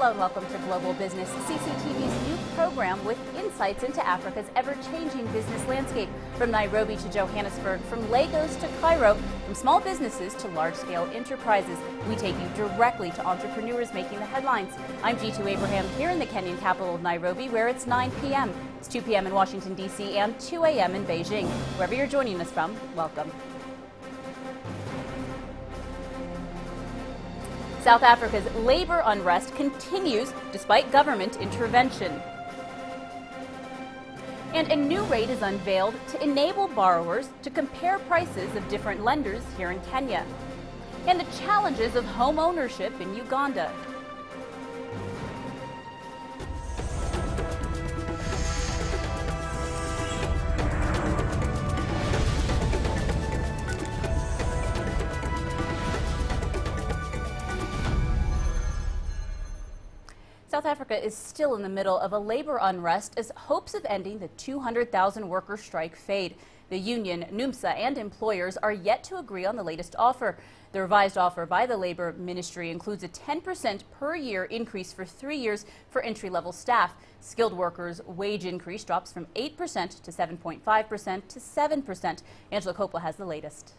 Hello and welcome to Global Business, CCTV's new program with insights into Africa's ever-changing business landscape. From Nairobi to Johannesburg, from Lagos to Cairo, from small businesses to large-scale enterprises, we take you directly to entrepreneurs making the headlines. I'm Jitu Abraham here in the Kenyan capital of Nairobi, where it's 9 p.m. It's 2 p.m. in Washington, D.C. and 2 a.m. in Beijing. Wherever you're joining us from, welcome. South Africa's labor unrest continues despite government intervention. And a new rate is unveiled to enable borrowers to compare prices of different lenders here in Kenya. And the challenges of home ownership in Uganda. South Africa is still in the middle of a labor unrest as hopes of ending the 200,000 worker strike fade. The union, NUMSA, and employers are yet to agree on the latest offer. The revised offer by the Labor Ministry includes a 10% per year increase for 3 years for entry-level staff. Skilled workers' wage increase drops from 8% to 7.5% to 7%. Angela Coppola has the latest.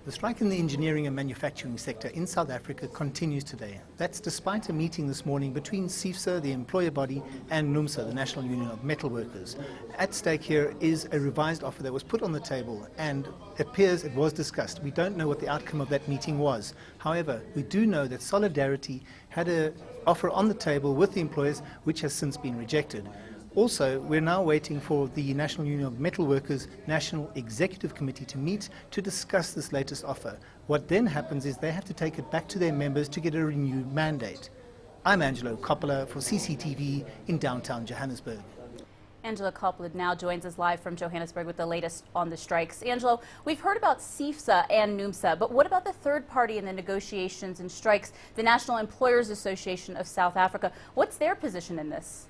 The strike in the engineering and manufacturing sector in South Africa continues today. That's despite a meeting this morning between CIFSA, the employer body, and NUMSA, the National Union of Metal Workers. At stake here is a revised offer that was put on the table and appears it was discussed. We don't know what the outcome of that meeting was. However, we do know that Solidarity had an offer on the table with the employers which has since been rejected. Also, we're now waiting for the National Union of Metal Workers National Executive Committee to meet to discuss this latest offer. What then happens is they have to take it back to their members to get a renewed mandate. I'm Angelo Coppola for CCTV in downtown Johannesburg. Angela Coppola now joins us live from Johannesburg with the latest on the strikes. Angelo, we've heard about CIFSA and NUMSA, but what about the third party in the negotiations and strikes, the National Employers Association of South Africa? What's their position in this?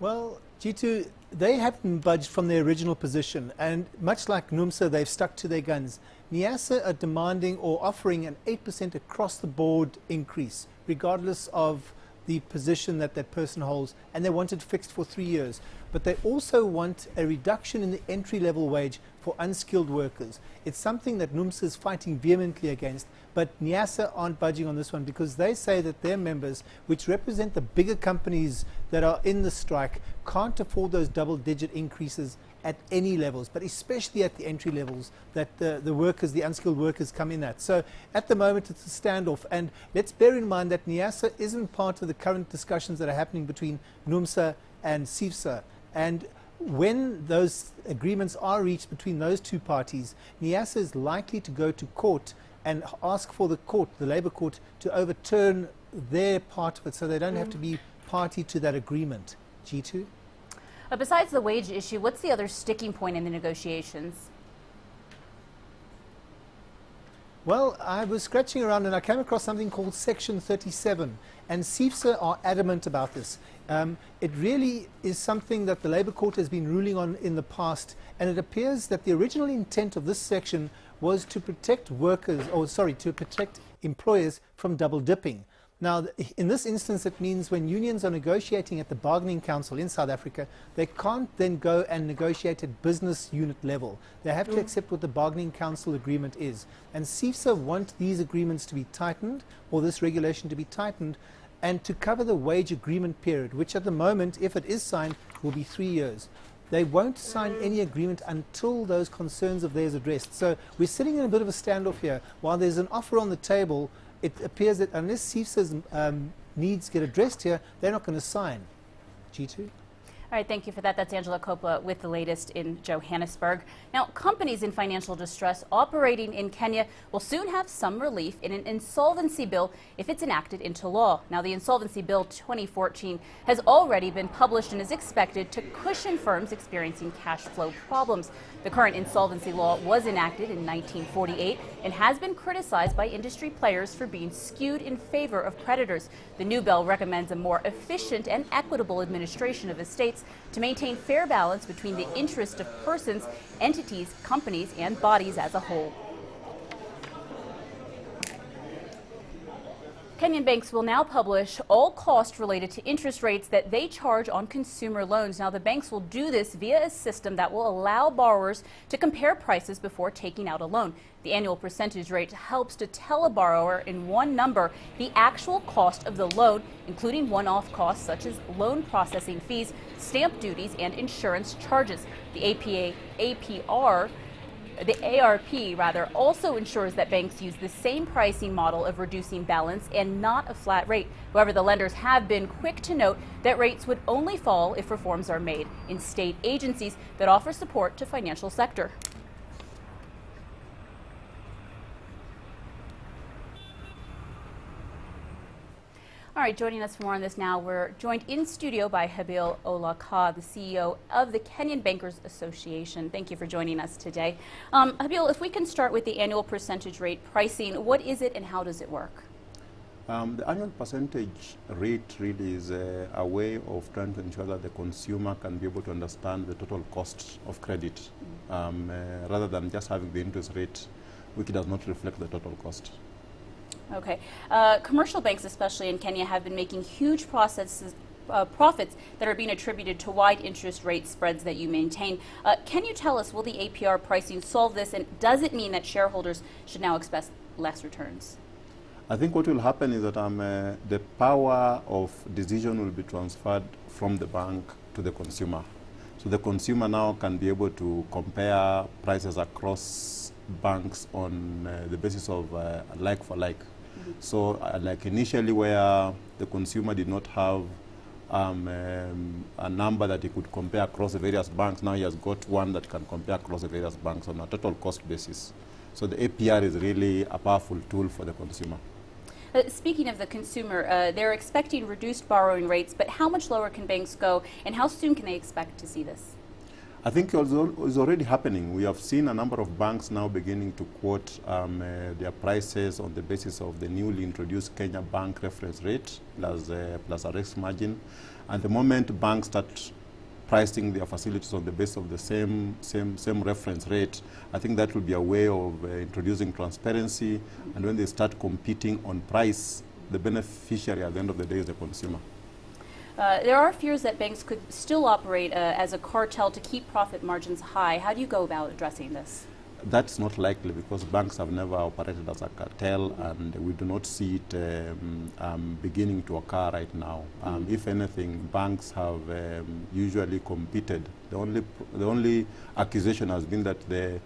Well, Jitu, they haven't budged from their original position, and much like NUMSA, they've stuck to their guns. NIASA are demanding or offering an 8% across-the-board increase, regardless of the position that that person holds, and they want it fixed for 3 years. But they also want a reduction in the entry-level wage for unskilled workers. It's something that NUMSA is fighting vehemently against, but NIASA aren't budging on this one because they say that their members, which represent the bigger companies that are in the strike, can't afford those double-digit increases at any levels, but especially at the entry levels that the workers, the unskilled workers, come in at. So at the moment it's a standoff, and let's bear in mind that NIASA isn't part of the current discussions that are happening between NUMSA and CIFSA. And when those agreements are reached between those two parties, NIASA is likely to go to court and ask for the court, the Labour Court, to overturn their part of it so they don't have to be party to that agreement. Jitu? Besides the wage issue, what's the other sticking point in the negotiations? Well, I was scratching around and I came across something called Section 37, and CIFSA are adamant about this. It really is something that the Labour Court has been ruling on in the past, and it appears that the original intent of this section was to protect workers, or sorry, to protect employers from double dipping. Now, in this instance, it means when unions are negotiating at the bargaining council in South Africa, they can't then go and negotiate at business unit level. They have to accept what the bargaining council agreement is. And CIFSA want these agreements to be tightened, or this regulation to be tightened, and to cover the wage agreement period, which at the moment, if it is signed, will be 3 years. They won't sign any agreement until those concerns of theirs are addressed. So we're sitting in a bit of a standoff here. While there's an offer on the table, it appears that unless CIFSA's needs get addressed here, they're not going to sign. Jitu? All right, thank you for that. That's Angela Coppola with the latest in Johannesburg. Now, companies in financial distress operating in Kenya will soon have some relief in an insolvency bill if it's enacted into law. Now, the Insolvency Bill 2014 has already been published and is expected to cushion firms experiencing cash flow problems. The current insolvency law was enacted in 1948 and has been criticized by industry players for being skewed in favor of creditors. The new bill recommends a more efficient and equitable administration of estates to maintain fair balance between the interest of persons, entities, companies, and bodies as a whole. Kenyan banks will now publish all costs related to interest rates that they charge on consumer loans. Now, the banks will do this via a system that will allow borrowers to compare prices before taking out a loan. The annual percentage rate helps to tell a borrower in one number the actual cost of the loan, including one-off costs such as loan processing fees, stamp duties, and insurance charges. The ARP also ensures that banks use the same pricing model of reducing balance and not a flat rate. However, the lenders have been quick to note that rates would only fall if reforms are made in state agencies that offer support to financial sector. All right, joining us for more on this now, we're joined in studio by Habil Olaka, the CEO of the Kenyan Bankers Association. Thank you for joining us today. Habil, if we can start with the annual percentage rate pricing, what is it and how does it work? The annual percentage rate really is a way of trying to ensure that the consumer can be able to understand the total cost of credit rather than just having the interest rate, which does not reflect the total cost. Okay. Commercial banks, especially in Kenya, have been making huge profits that are being attributed to wide interest rate spreads that you maintain. Can you tell us, will the APR pricing solve this, and does it mean that shareholders should now expect less returns? I think what will happen is that the power of decision will be transferred from the bank to the consumer. So the consumer now can be able to compare prices across banks on the basis of like for like. So like initially where the consumer did not have a number that he could compare across the various banks, now he has got one that can compare across the various banks on a total cost basis. So the APR is really a powerful tool for the consumer. Speaking of the consumer, they're expecting reduced borrowing rates, but how much lower can banks go and how soon can they expect to see this? I think it's already happening. We have seen a number of banks now beginning to quote their prices on the basis of the newly introduced Kenya Bank reference rate plus a risk margin. And the moment banks start pricing their facilities on the basis of the same reference rate, I think that will be a way of introducing transparency. And when they start competing on price, the beneficiary at the end of the day is the consumer. There are fears that banks could still operate as a cartel to keep profit margins high. How do you go about addressing this? That's not likely because banks have never operated as a cartel, and we do not see it beginning to occur right now. If anything, banks have usually competed. The only accusation has been that the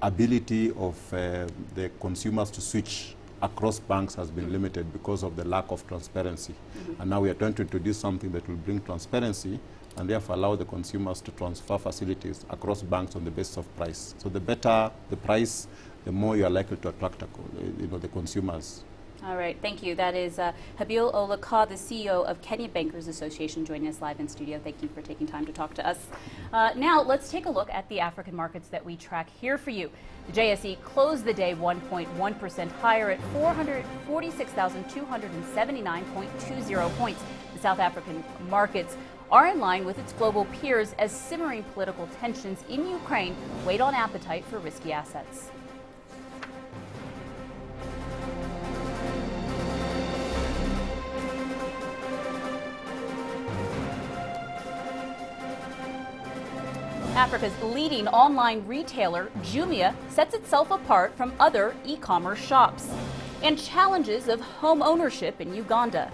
ability of the consumers to switch across banks has been limited because of the lack of transparency. And now we are trying to introduce something that will bring transparency and therefore allow the consumers to transfer facilities across banks on the basis of price. So the better the price, the more you are likely to attract the consumers. All right, thank you. That is Habil Olaka, the CEO of Kenya Bankers Association, joining us live in studio. Thank you for taking time to talk to us. Now, let's take a look at the African markets that we track here for you. The JSE closed the day 1.1% higher at 446,279.20 points. The South African markets are in line with its global peers as simmering political tensions in Ukraine weighed on appetite for risky assets. Africa's leading online retailer, Jumia, sets itself apart from other e-commerce shops. And challenges of home ownership in Uganda.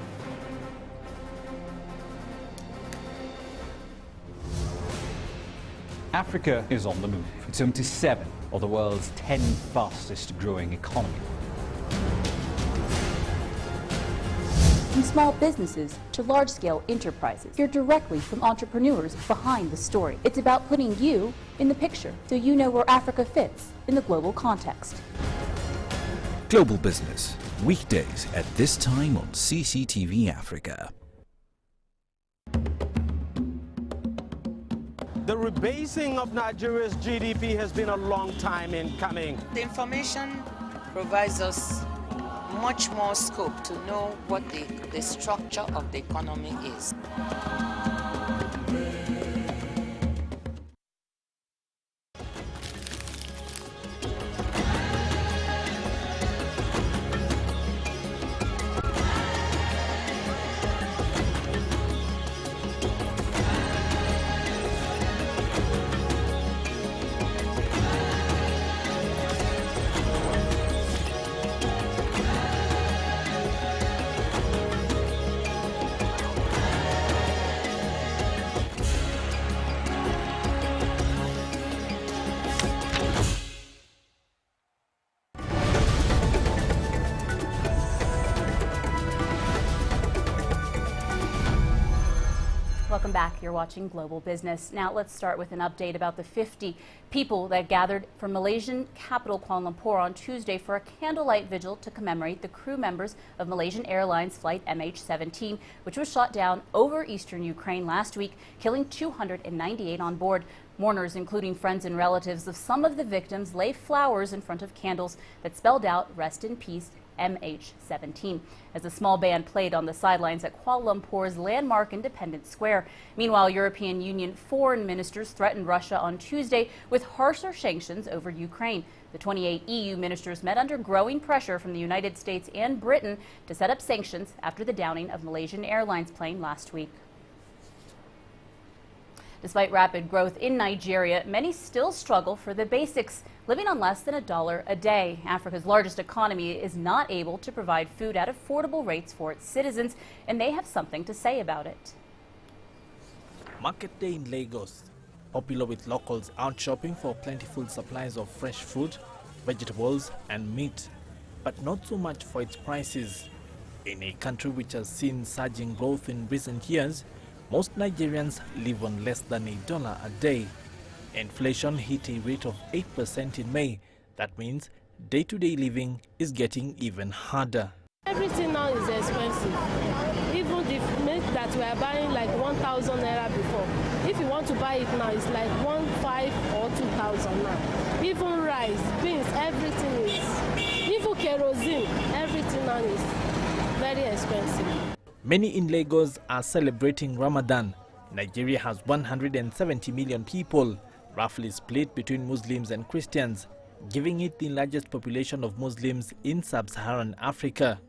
Africa is on the move. It's home to 7 of the world's 10 fastest growing economies. From small businesses to large-scale enterprises, hear directly from entrepreneurs behind the story. It's about putting you in the picture so you know where Africa fits in the global context. Global Business, weekdays at this time on CCTV Africa. The rebasing of Nigeria's GDP has been a long time in coming. The information provides us much more scope to know what the structure of the economy is. Welcome back. You're watching Global Business. Now let's start with an update about the 50 people that gathered from Malaysian capital Kuala Lumpur on Tuesday for a candlelight vigil to commemorate the crew members of Malaysian Airlines flight MH17, which was shot down over eastern Ukraine last week, killing 298 on board. Mourners, including friends and relatives of some of the victims, lay flowers in front of candles that spelled out "Rest in Peace, MH17" as a small band played on the sidelines at Kuala Lumpur's landmark Independence Square. Meanwhile, European Union foreign ministers threatened Russia on Tuesday with harsher sanctions over Ukraine. The 28 EU ministers met under growing pressure from the United States and Britain to set up sanctions after the downing of Malaysian Airlines plane last week. Despite rapid growth in Nigeria, many still struggle for the basics, living on less than $1 a day. Africa's largest economy is not able to provide food at affordable rates for its citizens, and they have something to say about it. Market day in Lagos, popular with locals out shopping for plentiful supplies of fresh fruit, vegetables and meat, but not so much for its prices. In a country which has seen surging growth in recent years, most Nigerians live on less than $1 a day. Inflation hit a rate of 8% in May. That means day-to-day living is getting even harder. Everything now is expensive. Even the milk that we are buying like 1,000 naira before. If you want to buy it now, it's like 1,500 or 2,000 now. Even rice, beans, everything is. Even kerosene, everything now is very expensive. Many in Lagos are celebrating Ramadan. Nigeria has 170 million people, roughly split between Muslims and Christians, giving it the largest population of Muslims in sub-Saharan Africa.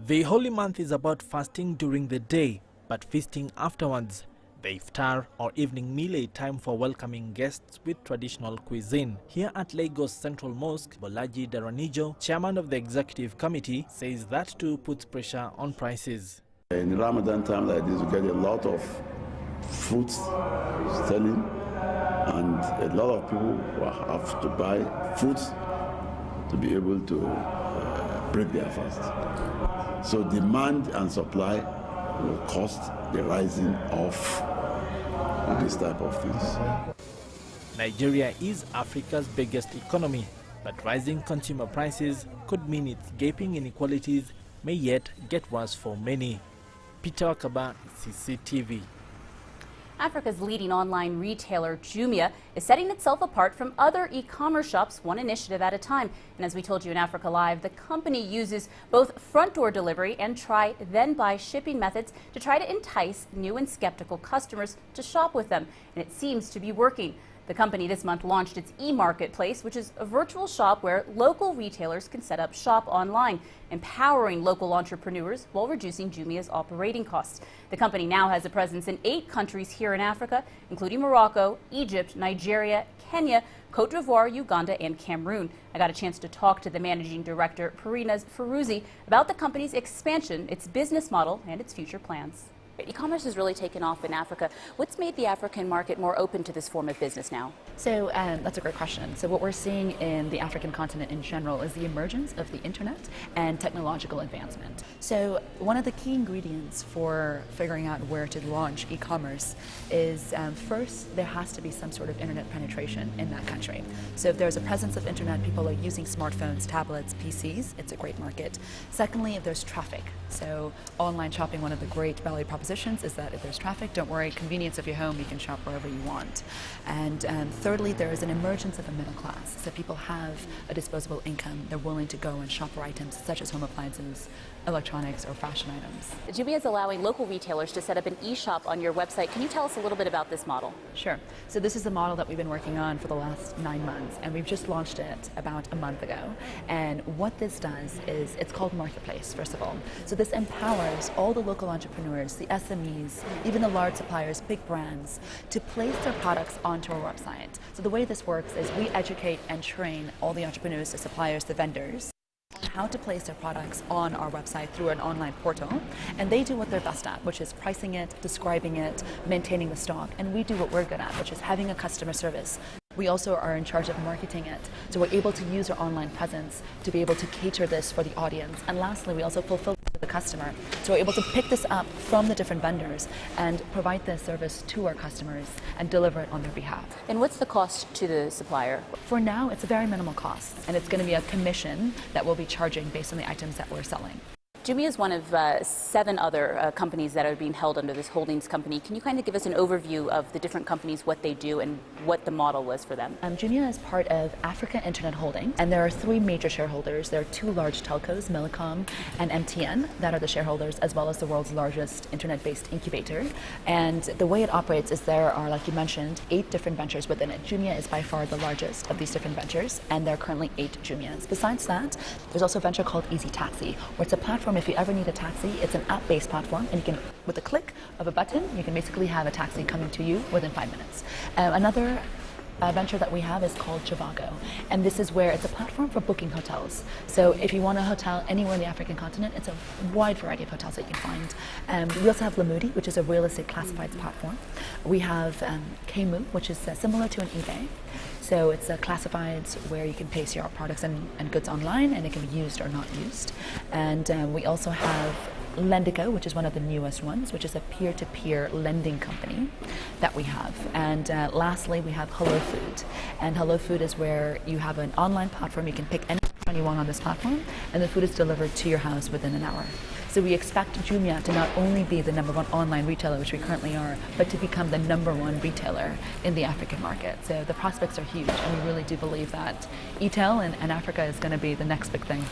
The holy month is about fasting during the day, but feasting afterwards. The iftar or evening meal a time for welcoming guests with traditional cuisine. Here at Lagos Central Mosque, Bolaji Daranijo, chairman of the executive committee, says that too puts pressure on prices. In Ramadan time like this, we get a lot of fruits selling, and a lot of people will have to buy fruits to be able to break their fast. So demand and supply will cost the rising of this type of things. Nigeria is Africa's biggest economy, but rising consumer prices could mean its gaping inequalities may yet get worse for many. Peter Wakaba, CCTV. Africa's leading online retailer, Jumia, is setting itself apart from other e-commerce shops one initiative at a time. And as we told you in Africa Live, the company uses both front-door delivery and try-then-buy shipping methods to try to entice new and skeptical customers to shop with them. And it seems to be working. The company this month launched its e-marketplace, which is a virtual shop where local retailers can set up shop online, empowering local entrepreneurs while reducing Jumia's operating costs. The company now has a presence in 8 countries here in Africa, including Morocco, Egypt, Nigeria, Kenya, Cote d'Ivoire, Uganda, and Cameroon. I got a chance to talk to the managing director, Perinaz Feruzi, about the company's expansion, its business model, and its future plans. E-commerce has really taken off in Africa. What's made the African market more open to this form of business now? So that's a great question. So what we're seeing in the African continent in general is the emergence of the internet and technological advancement. So one of the key ingredients for figuring out where to launch e-commerce is first, there has to be some sort of internet penetration in that country. So if there's a presence of internet, people are using smartphones, tablets, PCs, it's a great market. Secondly, if there's traffic. So online shopping, one of the great value propositions is that if there's traffic, don't worry, convenience of your home, you can shop wherever you want. And thirdly, there is an emergence of a middle class. So people have a disposable income, they're willing to go and shop for items such as home appliances, electronics, or fashion items. Jumia is allowing local retailers to set up an e-shop on your website. Can you tell us a little bit about this model? Sure. So this is the model that we've been working on for the last 9 months, and we've just launched it about a month ago. And what this does is, it's called Marketplace, first of all. So this empowers all the local entrepreneurs, the SMEs, even the large suppliers, big brands, to place their products onto our website. So the way this works is we educate and train all the entrepreneurs, the suppliers, the vendors, how to place their products on our website through an online portal, and they do what they're best at, which is pricing it, describing it, maintaining the stock, and we do what we're good at, which is having a customer service. We also are in charge of marketing it, so we're able to use our online presence to be able to cater this for the audience. And lastly, we also fulfill the the customer. So we're able to pick this up from the different vendors and provide this service to our customers and deliver it on their behalf. And what's the cost to the supplier? For now, it's a very minimal cost, and it's going to be a commission that we'll be charging based on the items that we're selling. Jumia is one of 7 other companies that are being held under this holdings company. Can you kind of give us an overview of the different companies, what they do, and what the model was for them? Jumia is part of Africa Internet Holdings, and there are 3 major shareholders. There are 2 large telcos, Millicom and MTN, that are the shareholders, as well as the world's largest internet-based incubator. And the way it operates is there are, like you mentioned, 8 different ventures within it. Jumia is by far the largest of these different ventures, and there are currently 8 Jumias. Besides that, there's also a venture called Easy Taxi, where it's a platform. If you ever need a taxi, it's an app-based platform, and you can, with a click of a button, you can basically have a taxi coming to you within 5 minutes. Another venture that we have is called Trivago, and this is where it's a platform for booking hotels. So if you want a hotel anywhere in the African continent, it's a wide variety of hotels that you can find. We also have Lamudi, which is a real estate classifieds platform. We have Kemu, which is similar to an eBay. So it's classifieds where you can place your products and goods online, and it can be used or not used. And we also have Lendico, which is one of the newest ones, which is a peer-to-peer lending company that we have. And lastly, we have Hello Food. And Hello Food is where you have an online platform. You can pick any restaurant you want on this platform, and the food is delivered to your house within an hour. So we expect Jumia to not only be the #1 online retailer, which we currently are, but to become the #1 retailer in the African market. So the prospects are huge, and we really do believe that e-tail in Africa is going to be the next big thing.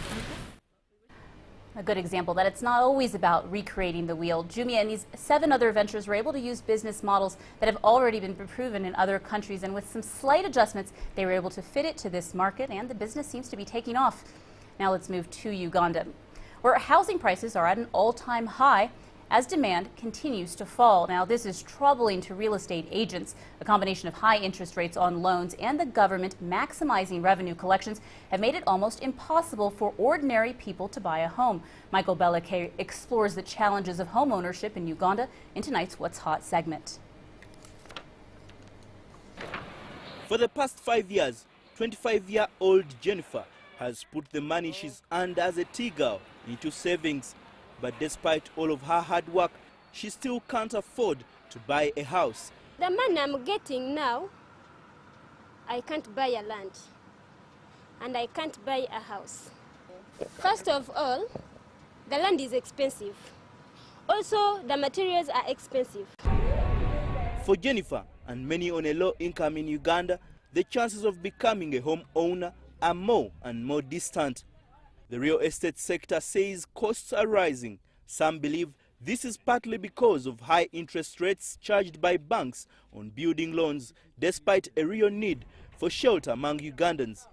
A good example that it's not always about recreating the wheel. Jumia and these 7 other ventures were able to use business models that have already been proven in other countries, and with some slight adjustments, they were able to fit it to this market, and the business seems to be taking off. Now let's move to Uganda, where housing prices are at an all-time high as demand continues to fall. Now, this is troubling to real estate agents. A combination of high interest rates on loans and the government maximizing revenue collections have made it almost impossible for ordinary people to buy a home. Michael Belake explores the challenges of home ownership in Uganda in tonight's What's Hot segment. For the past 5 years, 25-year-old Jennifer has put the money she's earned as a tea-girl into savings. But despite all of her hard work, she still can't afford to buy a house. The money I'm getting now, I can't buy a land, and I can't buy a house. First of all, the land is expensive. Also, the materials are expensive. For Jennifer and many on a low income in Uganda, the chances of becoming a homeowner are more and more distant. The real estate sector says costs are rising. Some believe this is partly because of high interest rates charged by banks on building loans, despite a real need for shelter among Ugandans.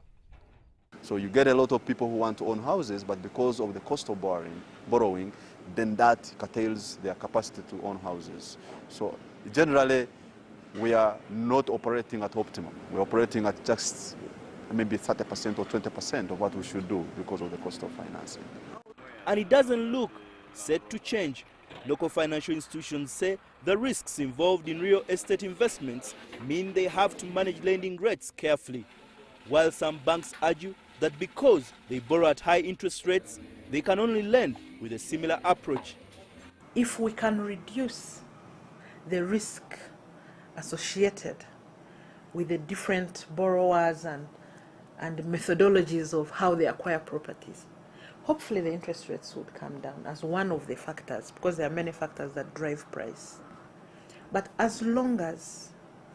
So you get a lot of people who want to own houses, but because of the cost of borrowing, then that curtails their capacity to own houses. So generally, we are not operating at optimum. We're operating at just maybe 30% or 20% of what we should do because of the cost of financing. And it doesn't look set to change. Local financial institutions say the risks involved in real estate investments mean they have to manage lending rates carefully, while some banks argue that because they borrow at high interest rates, they can only lend with a similar approach. If we can reduce the risk associated with the different borrowers and methodologies of how they acquire properties, hopefully the interest rates would come down as one of the factors, because there are many factors that drive price. But as long as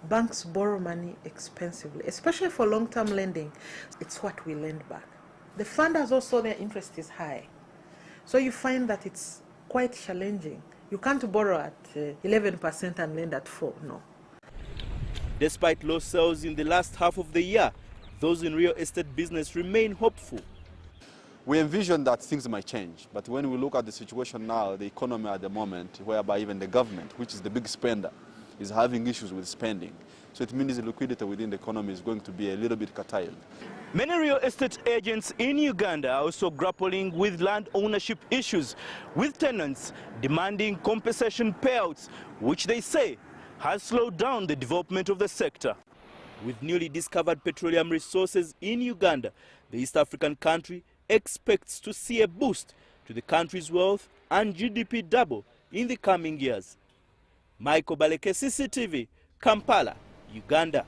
banks borrow money expensively, especially for long-term lending, it's what we lend back. The funders also, their interest is high. So you find that it's quite challenging. You can't borrow at 11% and lend at 4%, no. Despite low sales in the last half of the year, those in real estate business remain hopeful. We envision that things might change, but when we look at the situation now, the economy at the moment, whereby even the government, which is the big spender, is having issues with spending. So it means the liquidity within the economy is going to be a little bit curtailed. Many real estate agents in Uganda are also grappling with land ownership issues, with tenants demanding compensation payouts, which they say has slowed down the development of the sector. With newly discovered petroleum resources in Uganda, the East African country expects to see a boost to the country's wealth and GDP double in the coming years. Michael Baleke, CCTV, Kampala, Uganda.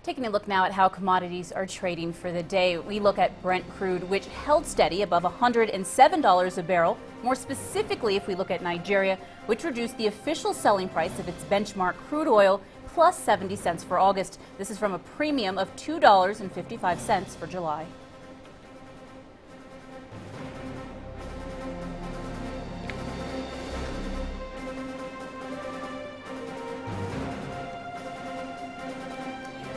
Taking a look now at how commodities are trading for the day. We look at Brent crude, which held steady above $107 a barrel. More specifically, if we look at Nigeria, which reduced the official selling price of its benchmark crude oil plus 70 cents for August. This is from a premium of $2.55 for July.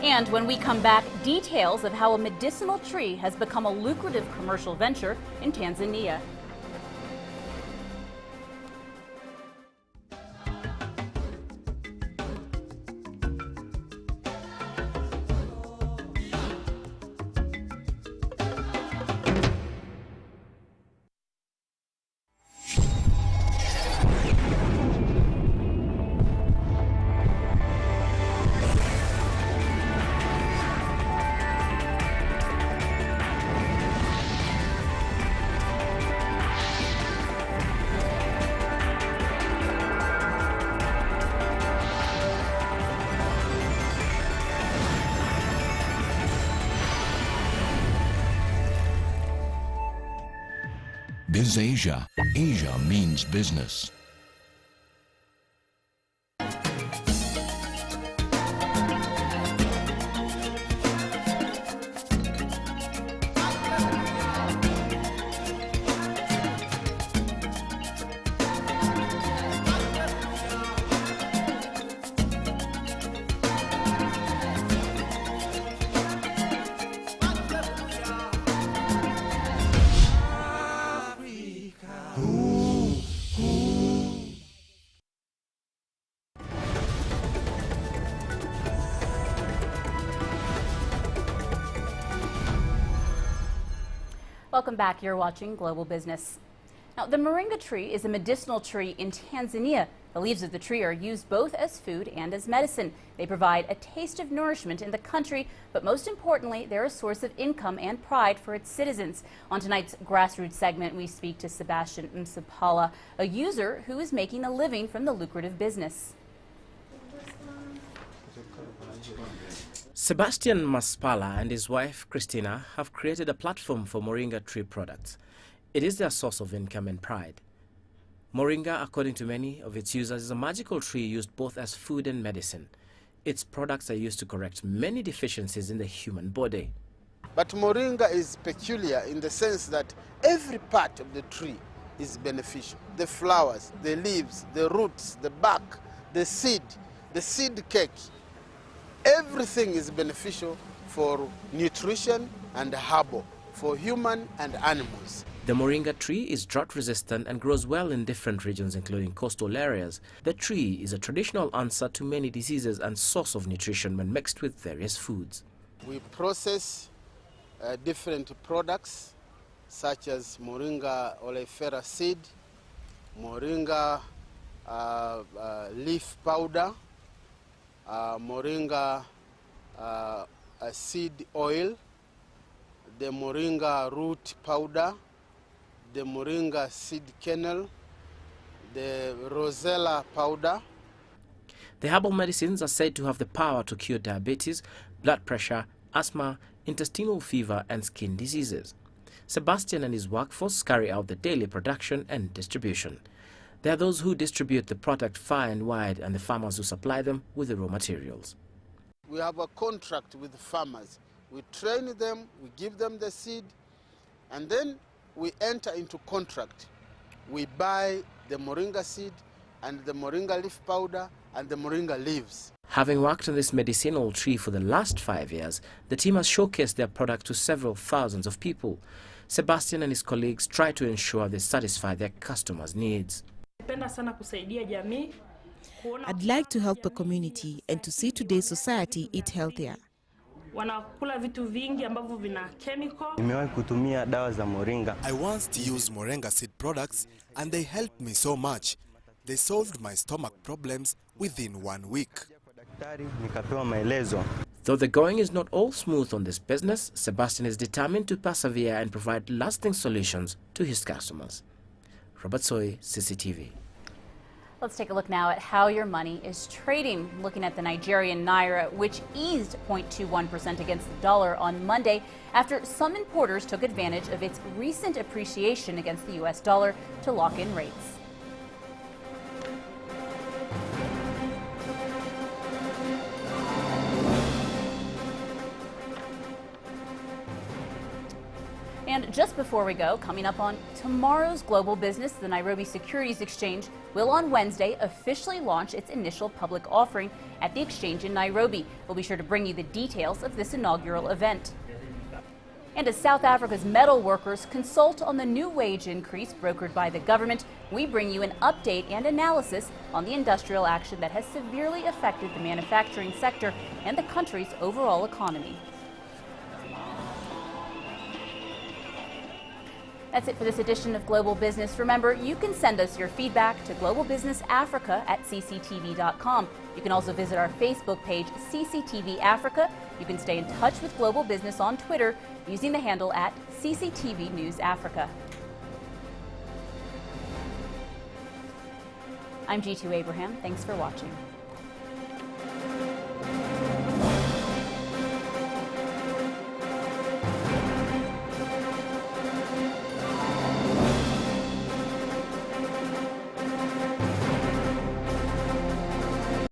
And when we come back, details of how a medicinal tree has become a lucrative commercial venture in Tanzania. BizAsia. Asia means business. Welcome back. You're watching Global Business. Now, the moringa tree is a medicinal tree in Tanzania. The leaves of the tree are used both as food and as medicine. They provide a taste of nourishment in the country, but most importantly, they're a source of income and pride for its citizens. On tonight's Grassroots segment, we speak to Sebastian Msapala, a user who is making a living from the lucrative business. Sebastian Maspala and his wife Christina have created a platform for moringa tree products. It is their source of income and pride. Moringa, according to many of its users, is a magical tree used both as food and medicine. Its products are used to correct many deficiencies in the human body. But moringa is peculiar in the sense that every part of the tree is beneficial. The flowers, the leaves, the roots, the bark, the seed cake. Everything is beneficial for nutrition and herbal, for human and animals. The moringa tree is drought resistant and grows well in different regions, including coastal areas. The tree is a traditional answer to many diseases and source of nutrition when mixed with various foods. We process different products such as moringa oleifera seed, moringa leaf powder, moringa seed oil, the moringa root powder, the moringa seed kernel, the rosella powder. The herbal medicines are said to have the power to cure diabetes, blood pressure, asthma, intestinal fever, and skin diseases. Sebastian and his workforce carry out the daily production and distribution. There are those who distribute the product far and wide, and the farmers who supply them with the raw materials. We have a contract with the farmers. We train them, we give them the seed, and then we enter into contract. We buy the moringa seed and the moringa leaf powder and the moringa leaves. Having worked on this medicinal tree for the last 5 years, the team has showcased their product to several thousands of people. Sebastian and his colleagues try to ensure they satisfy their customers' needs. I'd like to help the community and to see today's society eat healthier. I once used moringa seed products and they helped me so much. They solved my stomach problems within 1 week. Though the going is not all smooth on this business, Sebastian is determined to persevere and provide lasting solutions to his customers. Robert Soy, CCTV. Let's take a look now at how your money is trading. Looking at the Nigerian naira, which eased 0.21% against the dollar on Monday after some importers took advantage of its recent appreciation against the U.S. dollar to lock in rates. And just before we go, coming up on tomorrow's Global Business, the Nairobi Securities Exchange will on Wednesday officially launch its initial public offering at the exchange in Nairobi. We'll be sure to bring you the details of this inaugural event. And as South Africa's metal workers consult on the new wage increase brokered by the government, we bring you an update and analysis on the industrial action that has severely affected the manufacturing sector and the country's overall economy. That's it for this edition of Global Business. Remember, you can send us your feedback to globalbusinessafrica@cctv.com. You can also visit our Facebook page, CCTV Africa. You can stay in touch with Global Business on Twitter using the handle @CCTV News Africa. I'm G2 Abraham. Thanks for watching.